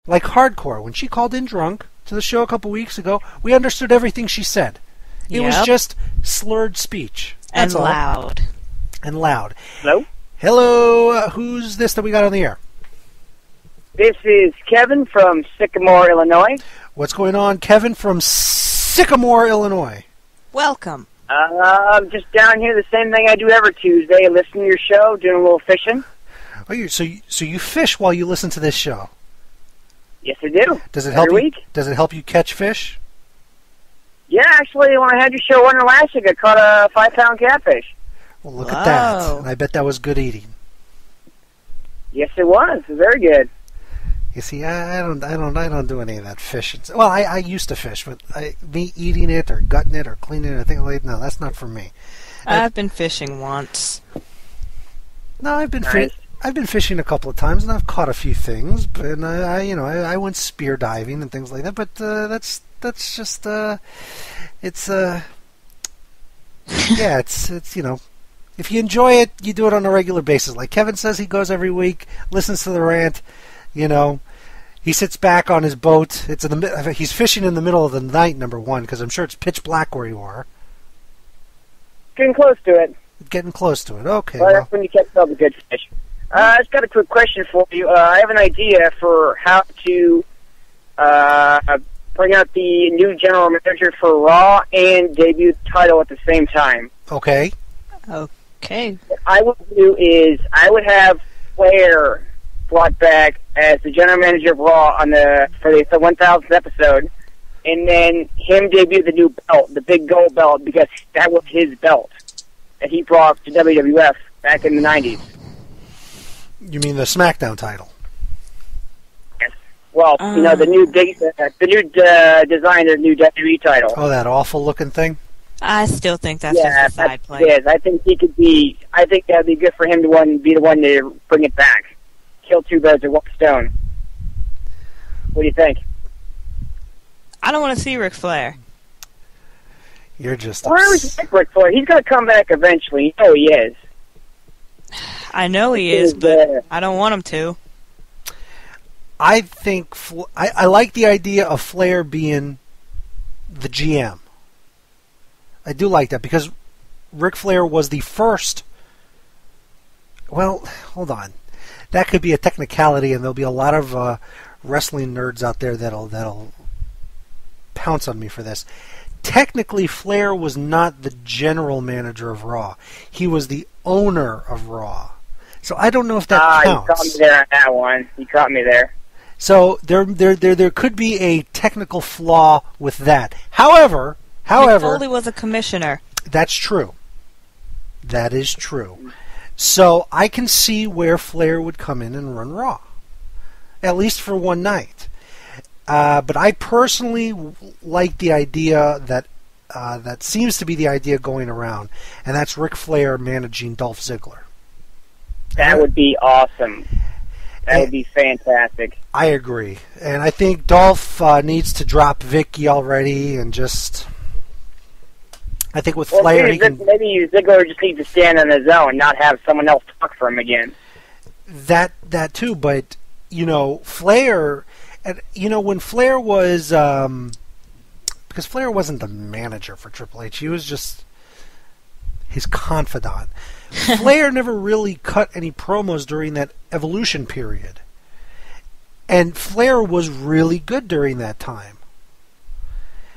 Like Hardcore, when she called in drunk to the show a couple weeks ago, we understood everything she said. It was just slurred speech. That's and loud. And loud. Hello? Hello, who's this that we got on the air? This is Kevin from Sycamore, Illinois. What's going on, Kevin from Sycamore, Illinois? Welcome. I'm just down here, the same thing I do every Tuesday, listening to your show, doing a little fishing. Oh, so you fish while you listen to this show? Yes, I do. Does it help every you? week. Does it help you catch fish? Yeah, actually, when I had your show on last week, I caught a 5-pound catfish. Well, look at that. And I bet that was good eating. Yes, it was. It was very good. You see, I don't do any of that fishing. Well, I used to fish, but me eating it or gutting it or cleaning it, I think like, no, that's not for me. I've been fishing once. No, I've been fishing a couple of times, and I've caught a few things. And I went spear diving and things like that. But that's just it's if you enjoy it, you do it on a regular basis. Like Kevin says, he goes every week, listens to the rant. He sits back on his boat. He's fishing in the middle of the night, number one, because I'm sure it's pitch black where you are. Getting close to it. Getting close to it. Okay. Well, that's when you catch all the good fish. I just got a quick question for you. I have an idea for how to bring out the new general manager for Raw and debut the title at the same time. Okay. Okay. What I would do is I would have Flair brought back as the general manager of Raw for the 1000th episode, and then him debut the new belt, the big gold belt, because that was his belt that he brought to WWF back in the 90s. You mean the SmackDown title? Yes. Well, the new design of the new WWE title. Oh, that awful looking thing. I still think that's just a side play. Yes, I think he could be. I think that'd be good for him to be the one to bring it back. Kill two birds with one stone. What do you think? I don't want to see Ric Flair. You're just. Why is Ric Flair? He's going to come back eventually. You know he is. I know he is, but I don't want him to. I think I like the idea of Flair being the GM. I do like that because Ric Flair was the first. Well, hold on. That could be a technicality, and there'll be a lot of wrestling nerds out there that'll pounce on me for this. Technically, Flair was not the general manager of Raw. He was the owner of Raw. So I don't know if that counts. You caught me there on that one. You caught me there. So there could be a technical flaw with that. However, Mick Foley was a commissioner. That's true. That is true. So I can see where Flair would come in and run Raw, at least for one night. But I personally like the idea that seems to be the idea going around, and that's Ric Flair managing Dolph Ziggler. That would be awesome. That would be fantastic. I agree. And I think Dolph needs to drop Vicky already and just... I think with Flair, maybe Ziggler just needs to stand on his own, not have someone else talk for him again. That too, but Flair, and when Flair was, because Flair wasn't the manager for Triple H, he was just his confidant. Flair never really cut any promos during that Evolution period, and Flair was really good during that time.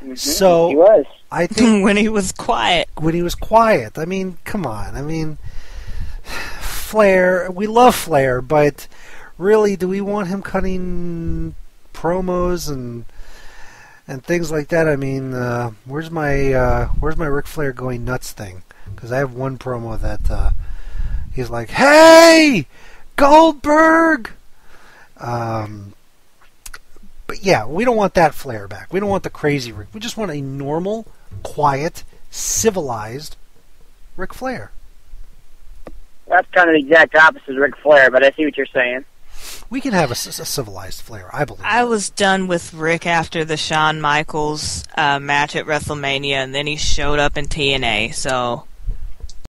Mm-hmm. So he was. I think when he was quiet. When he was quiet. I mean, come on. I mean, Flair, we love Flair, but really, do we want him cutting promos and things like that? I mean, where's my Ric Flair going nuts thing? Because I have one promo that he's like, "Hey, Goldberg." But yeah, we don't want that Flair back. We don't want the crazy Ric. We just want a normal, quiet, civilized Ric Flair. That's kind of the exact opposite of Ric Flair, but I see what you're saying. We can have a civilized Flair, I believe. I was done with Rick after the Shawn Michaels match at WrestleMania, and then he showed up in TNA, so